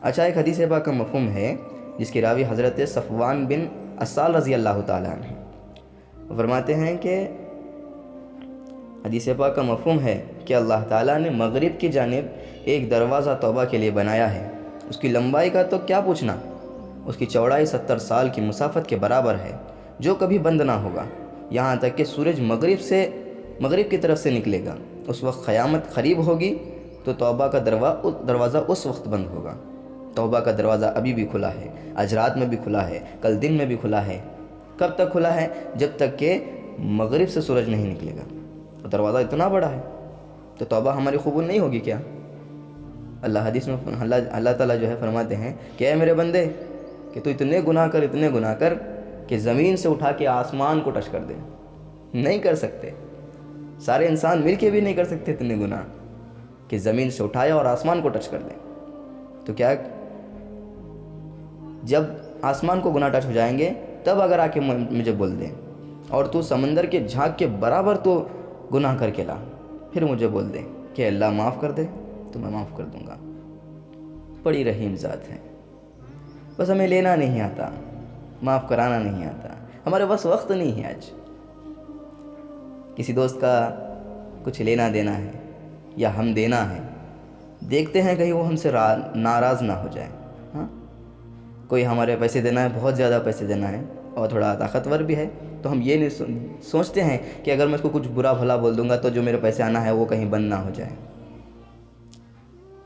اچھا، ایک حدیث پاک کا مفہوم ہے جس کی راوی حضرت صفوان بن عسال رضی اللہ تعالیٰ عنہ وہ فرماتے ہیں کہ حدیث پاک کا مفہوم ہے کہ اللہ تعالیٰ نے مغرب کی جانب ایک دروازہ توبہ کے لیے بنایا ہے. اس کی لمبائی کا تو کیا پوچھنا، اس کی چوڑائی 70 سال کی مسافت کے برابر ہے، جو کبھی بند نہ ہوگا یہاں تک کہ سورج مغرب کی طرف سے نکلے گا. اس وقت قیامت قریب ہوگی تو توبہ کا دروازہ اس وقت بند ہوگا. توبہ کا دروازہ ابھی بھی کھلا ہے، آج رات میں بھی کھلا ہے، کل دن میں بھی کھلا ہے. کب تک کھلا ہے؟ جب تک کہ مغرب سے سورج نہیں نکلے گا. تو دروازہ اتنا بڑا ہے تو توبہ ہماری قبول نہیں ہوگی کیا؟ اللہ حدیث میں اللہ تعالیٰ جو ہے فرماتے ہیں کہ اے میرے بندے کہ تو اتنے گناہ کر کہ زمین سے اٹھا کے آسمان کو ٹچ کر دے. نہیں کر سکتے، سارے انسان مل کے بھی نہیں کر سکتے اتنے گناہ کہ زمین سے اٹھائے اور آسمان کو ٹچ کر دیں. تو کیا جب آسمان کو گناہ ٹچ ہو جائیں گے تب اگر آ کے مجھے بول دیں، اور تو سمندر کے جھاگ کے برابر تو گناہ کر کے لا، پھر مجھے بول دیں کہ اللہ معاف کر دے تو میں معاف کر دوں گا. بڑی رحیم ذات ہے. بس ہمیں لینا نہیں آتا، معاف کرانا نہیں آتا. ہمارے پاس وقت نہیں ہے. آج کسی دوست کا کچھ لینا دینا ہے یا ہم دینا ہے، دیکھتے ہیں کہیں وہ ہم سے ناراض نہ ہو جائے. ہاں، کوئی ہمارے پیسے دینا ہے، بہت زیادہ پیسے دینا ہے اور تھوڑا طاقتور بھی ہے، تو ہم یہ نہیں سوچتے ہیں کہ اگر میں اس کو کچھ برا بھلا بول دوں گا تو جو میرے پیسے آنا ہے وہ کہیں بند نہ ہو جائے.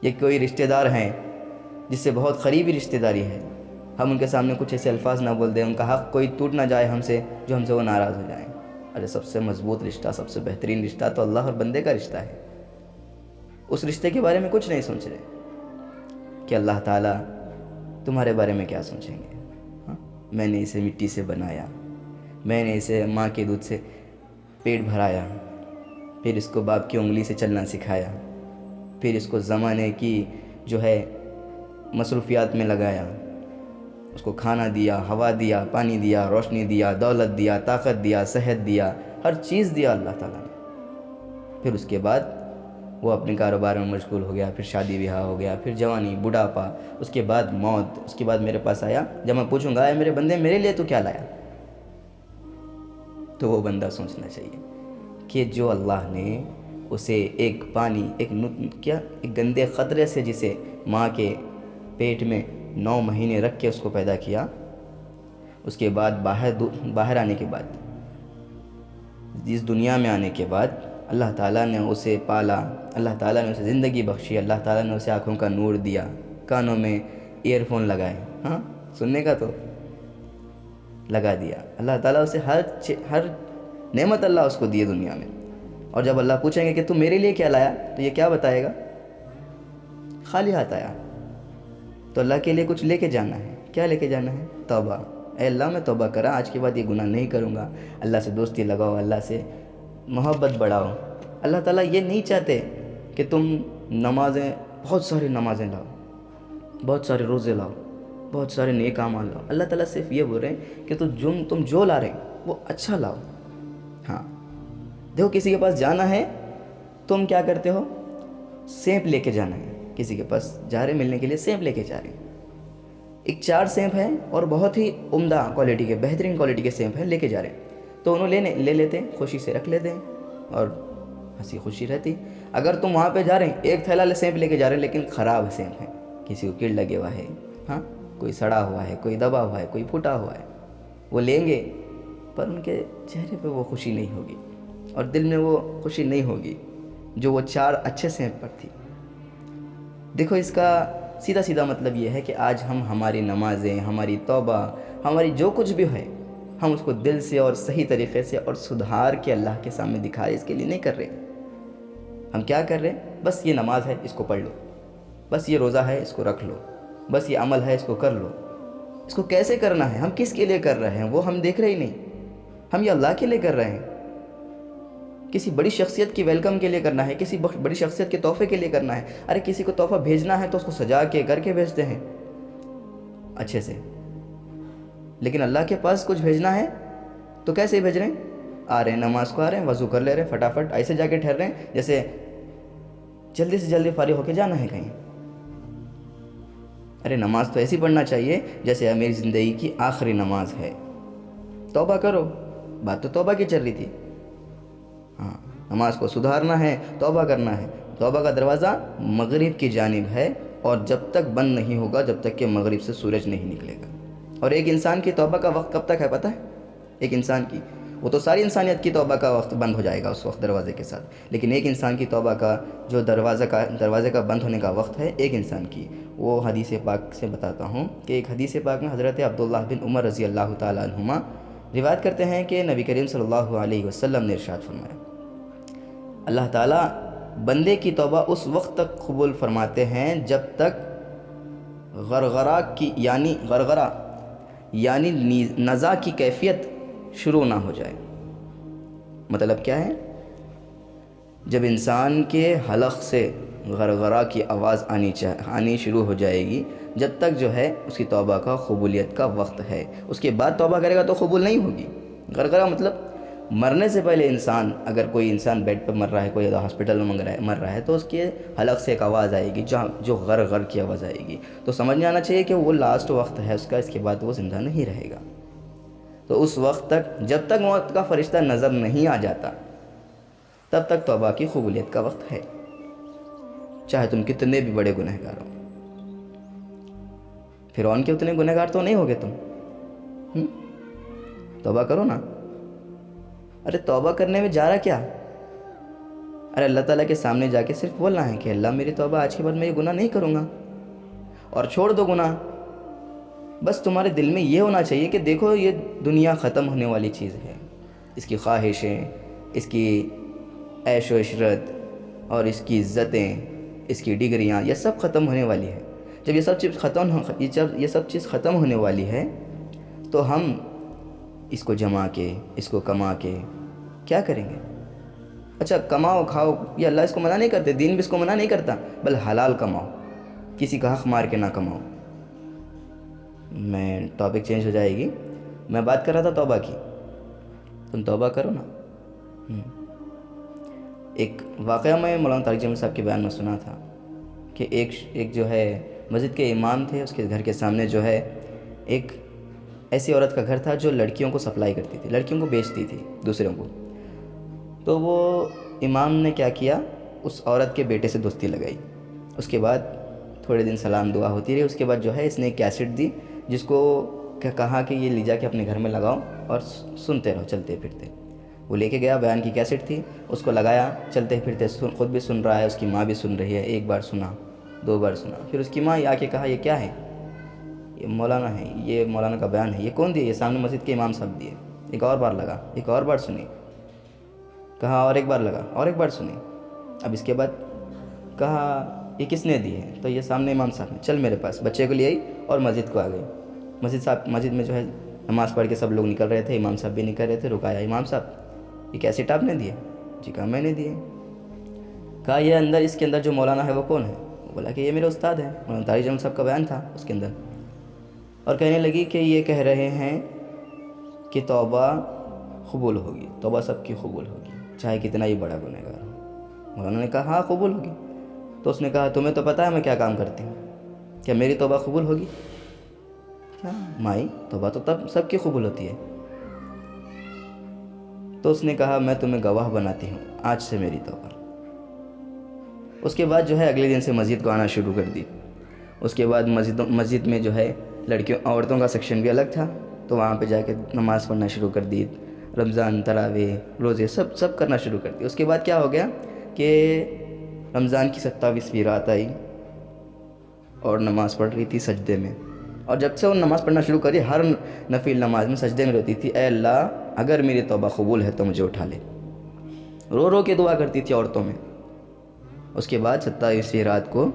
یہ کوئی رشتہ دار ہیں جس سے بہت قریبی رشتہ داری ہے، ہم ان کے سامنے کچھ ایسے الفاظ نہ بول دیں، ان کا حق کوئی ٹوٹ نہ جائے ہم سے جو ہم سے وہ ناراض ہو جائیں. ارے سب سے مضبوط رشتہ، سب سے بہترین رشتہ تو اللہ اور بندے کا رشتہ ہے. اس رشتے کے بارے میں کچھ نہیں سوچ رہے کہ اللہ تعالیٰ تمہارے بارے میں کیا سوچیں گے. ہاں، میں نے اسے مٹی سے بنایا، میں نے اسے ماں کے دودھ سے پیٹ بھرایا، پھر اس کو باپ کی انگلی سے چلنا سکھایا، پھر اس کو زمانے کی جو ہے مصروفیات میں لگایا، اس کو کھانا دیا، ہوا دیا، پانی دیا، روشنی دیا، دولت دیا، طاقت دیا، صحت دیا، ہر چیز دیا اللہ تعالیٰ نے. پھر اس کے بعد وہ اپنے کاروبار میں مشغول ہو گیا، پھر شادی بیاہ ہو گیا، پھر جوانی، بڑھاپا، اس کے بعد موت. اس کے بعد میرے پاس آیا، جب میں پوچھوں گا اے میرے بندے میرے لیے تو کیا لایا، تو وہ بندہ سوچنا چاہیے کہ جو اللہ نے اسے ایک پانی، ایک گندے قطرے سے جسے ماں کے پیٹ میں 9 مہینے رکھ کے اس کو پیدا کیا، اس کے بعد باہر آنے کے بعد، اس دنیا میں آنے کے بعد اللہ تعالیٰ نے اسے پالا، اللہ تعالیٰ نے اسے زندگی بخشی، اللہ تعالیٰ نے اسے آنکھوں کا نور دیا، کانوں میں ایئر فون لگائے، ہاں سننے کا تو لگا دیا. اللہ تعالیٰ اسے ہر نعمت اللہ اس کو دیے دنیا میں. اور جب اللہ پوچھیں گے کہ تم میرے لیے کیا لایا، تو یہ کیا بتائے گا؟ خالی ہاتھ آیا. تو اللہ کے لیے کچھ لے کے جانا ہے. کیا لے کے جانا ہے؟ توبہ. اے اللہ میں توبہ کرا، آج کے بعد یہ گناہ نہیں کروں گا. اللہ سے دوستی لگاؤ، اللہ سے محبت بڑھاؤ. اللہ تعالیٰ یہ نہیں چاہتے کہ تم بہت ساری نمازیں لاؤ، بہت سارے روزے لاؤ، بہت سارے نیک اعمال لاؤ. اللہ تعالیٰ صرف یہ بول رہے ہیں کہ تم جو لا رہے ہیں وہ اچھا لاؤ. ہاں دیکھو، کسی کے پاس جانا ہے تم کیا کرتے ہو؟ سیب لے کے جانا ہے. کسی کے پاس جا رہے ملنے کے لیے، سیب لے کے جا رہے ہیں. ایک 4 سیب ہیں اور بہت ہی عمدہ کوالٹی کے، بہترین کوالٹی کے سیب ہیں، لے کے جا رہے ہیں. تو انہوں لے لیتے ہیں، خوشی سے رکھ لیتے ہیں اور ہنسی خوشی رہتی. اگر تم وہاں پہ جا رہے ہیں، ایک تھیلا سیب لے کے جا رہے ہیں لیکن خراب سیب ہیں، کسی کو کیڑ لگے ہوا ہے، ہاں کوئی سڑا ہوا ہے، کوئی دبا ہوا ہے، کوئی پھوٹا ہوا ہے، وہ لیں گے پر ان کے چہرے پہ وہ خوشی نہیں ہوگی اور دل میں وہ خوشی نہیں ہوگی جو وہ 4 اچھے سیب پر تھی. دیکھو، اس کا سیدھا مطلب یہ ہے کہ آج ہم ہماری نمازیں، ہماری توبہ، ہماری جو کچھ بھی ہے، ہم اس کو دل سے اور صحیح طریقے سے اور سدھار کے اللہ کے سامنے دکھائے، اس کے لیے نہیں کر رہے. ہم کیا کر رہے ہیں؟ بس یہ نماز ہے، اس کو پڑھ لو. بس یہ روزہ ہے، اس کو رکھ لو. بس یہ عمل ہے، اس کو کر لو. اس کو کیسے کرنا ہے، ہم کس کے لیے کر رہے ہیں، وہ ہم دیکھ رہے ہی نہیں. ہم یہ اللہ کے لیے کر رہے ہیں. کسی بڑی شخصیت کی ویلکم کے لیے کرنا ہے، کسی بڑی شخصیت کے تحفے کے لیے کرنا ہے. ارے کسی کو تحفہ بھیجنا ہے تو اس کو سجا کے کر کے بھیجتے ہیں اچھے سے. لیکن اللہ کے پاس کچھ بھیجنا ہے تو کیسے بھیج رہے ہیں؟ آ رہے ہیں، نماز کو آ رہے ہیں، وضو کر لے رہے ہیں، فٹافٹ ایسے جا کے ٹھہر رہے ہیں جیسے جلدی سے جلدی فارغ ہو کے جانا ہے کہیں. ارے نماز تو ایسی پڑھنا چاہیے جیسے میری زندگی کی آخری نماز ہے. توبہ کرو. بات تو توبہ کی چل رہی تھی. ہاں، نماز کو سدھارنا ہے، توبہ کرنا ہے. توبہ کا دروازہ مغرب کی جانب ہے، اور جب تک بند نہیں ہوگا جب تک کہ مغرب سے سورج نہیں نکلے گا. اور ایک انسان کی توبہ کا وقت کب تک ہے پتہ ہے؟ ایک انسان کی، وہ تو ساری انسانیت کی توبہ کا وقت بند ہو جائے گا اس وقت دروازے کے ساتھ، لیکن ایک انسان کی توبہ کا جو دروازے کا بند ہونے کا وقت ہے ایک انسان کی، وہ حدیث پاک سے بتاتا ہوں کہ ایک حدیث پاک میں حضرت عبداللہ بن عمر رضی اللہ تعالیٰ عنہما روایت کرتے ہیں کہ نبی کریم صلی اللہ علیہ وسلم نے ارشاد فرمایا، اللہ تعالیٰ بندے کی توبہ اس وقت تک قبول فرماتے ہیں جب تک غرغرہ یعنی نزا کی کیفیت شروع نہ ہو جائے. مطلب کیا ہے؟ جب انسان کے حلق سے غرغرہ کی آواز آنی شروع ہو جائے گی، جب تک جو ہے اس کی توبہ کا قبولیت کا وقت ہے. اس کے بعد توبہ کرے گا تو قبول نہیں ہوگی. غرغرہ مطلب مرنے سے پہلے انسان، اگر کوئی انسان بیڈ پہ مر رہا ہے، کوئی ہاسپٹل میں مر رہا ہے، تو اس کے حلق سے ایک آواز آئے گی جو غر کی آواز آئے گی. تو سمجھ میں آنا چاہیے کہ وہ لاسٹ وقت ہے اس کا، اس کے بعد وہ زندہ نہیں رہے گا. تو اس وقت تک، جب تک موت کا فرشتہ نظر نہیں آ جاتا، تب تک توبہ کی قبولیت کا وقت ہے، چاہے تم کتنے بھی بڑے گنہگار ہو. فرعون کے اتنے گنہگار تو نہیں ہوگے تم. توبہ کرو نا. ارے توبہ کرنے میں جا رہا کیا؟ ارے اللہ تعالیٰ کے سامنے جا کے صرف بولنا ہے کہ اللہ میری توبہ، آج کے بعد میں یہ گناہ نہیں کروں گا، اور چھوڑ دو گناہ. بس تمہارے دل میں یہ ہونا چاہیے کہ دیکھو یہ دنیا ختم ہونے والی چیز ہے، اس کی خواہشیں، اس کی عیش و عشرت اور اس کی عزتیں، اس کی ڈگریاں، یہ سب ختم ہونے والی ہے. جب یہ سب چیز ختم ہونے والی ہے تو ہم اس کو جما کے، اس کو کما کے کیا کریں گے؟ اچھا کماؤ کھاؤ، یہ اللہ اس کو منع نہیں کرتے، دین بھی اس کو منع نہیں کرتا، بل حلال کماؤ، کسی کا حق مار کے نہ کماؤ. میں ٹاپک چینج ہو جائے گی. میں بات کر رہا تھا توبہ کی. تم توبہ کرو نا. ایک واقعہ میں مولانا طارق جمیل صاحب کے بیان میں سنا تھا کہ ایک جو ہے مسجد کے امام تھے، اس کے گھر کے سامنے جو ہے ایک ایسی عورت کا گھر تھا جو لڑکیوں کو سپلائی کرتی تھی، لڑکیوں کو بیچتی تھی دوسروں کو. تو وہ امام نے کیا کیا، اس عورت کے بیٹے سے دوستی لگائی. اس کے بعد تھوڑے دن سلام دعا ہوتی رہی. اس کے بعد جو ہے اس نے ایک کیسٹ دی، جس کو کہا کہ یہ لے جا کے اپنے گھر میں لگاؤ اور سنتے رہو چلتے پھرتے. وہ لے کے گیا، بیان کی کیسٹ تھی، اس کو لگایا، چلتے پھرتے خود بھی سن رہا ہے، اس کی ماں بھی سن رہی ہے. ایک بار سنا، دو بار سنا، پھر اس کی ماں آ کے کہا یہ کیا ہے؟ یہ مولانا ہے، یہ مولانا کا بیان ہے. یہ کون دیے؟ یہ سامنے مسجد کے امام صاحب دیے. ایک اور بار لگا، ایک اور بار سنی، کہا اور ایک بار لگا، اور ایک بار سنی. اب اس کے بعد کہا یہ کس نے دی ہے؟ تو یہ سامنے امام صاحب نے. چل میرے پاس. بچے کو لے آئی اور مسجد کو آ گئی. مسجد میں جو ہے نماز پڑھ کے سب لوگ نکل رہے تھے، امام صاحب بھی نکل رہے تھے. رکایا، امام صاحب یہ کیسٹ آپ نے دیے؟ جی کہا میں نے دیے. کہا یہ اس کے اندر جو مولانا ہے وہ کون ہے؟ بولا کہ یہ میرے استاد ہیں، مولانا طارق جمیل صاحب کا بیان تھا اس کے اندر. اور کہنے لگی کہ یہ کہہ رہے ہیں کہ توبہ قبول ہوگی، توبہ سب کی قبول ہوگی، چاہے کتنا ہی بڑا گنہگار ہو. مولانا نے کہا ہاں قبول ہوگی. تو اس نے کہا تمہیں تو پتہ ہے میں کیا کام کرتی ہوں، کیا میری توبہ قبول ہوگی؟ کیا مائی، توبہ تو تب سب کی قبول ہوتی ہے. تو اس نے کہا میں تمہیں گواہ بناتی ہوں، آج سے میری توبہ. اس کے بعد جو ہے اگلے دن سے مسجد کو آنا شروع کر دی. اس کے بعد مسجد میں جو ہے عورتوں کا سیکشن بھی الگ تھا، تو وہاں پہ جا کے نماز پڑھنا شروع کر دی. رمضان، تراویح، روزے سب کرنا شروع کر دی. اس کے بعد کیا ہو گیا کہ رمضان کی 27ویں رات آئی اور نماز پڑھ رہی تھی سجدے میں. اور جب سے وہ نماز پڑھنا شروع کری، ہر نفل نماز میں سجدے میں روتی تھی، اے اللہ اگر میری توبہ قبول ہے تو مجھے اٹھا لے. رو رو کے دعا کرتی تھی عورتوں میں. اس کے بعد 27ویں رات کو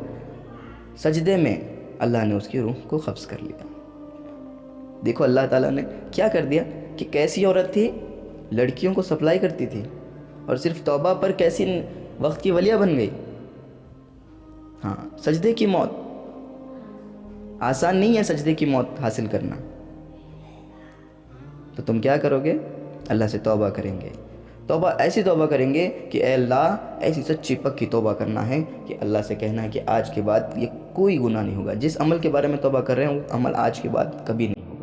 سجدے میں اللہ نے اس کی روح کو قبض کر لیا. دیکھو اللہ تعالیٰ نے کیا کر دیا کہ کیسی عورت تھی، لڑکیوں کو سپلائی کرتی تھی، اور صرف توبہ پر کیسی وقت کی ولیہ بن گئی. ہاں، سجدے کی موت آسان نہیں ہے، سجدے کی موت حاصل کرنا. تو تم کیا کرو گے؟ اللہ سے توبہ کریں گے، توبہ ایسی توبہ کریں گے کہ اے اللہ ایسی سچی پکی توبہ کرنا ہے کہ اللہ سے کہنا ہے کہ آج کے بعد یہ کوئی گناہ نہیں ہوگا، جس عمل کے بارے میں توبہ کر رہے ہیں وہ عمل آج کے بعد کبھی نہیں ہوگا۔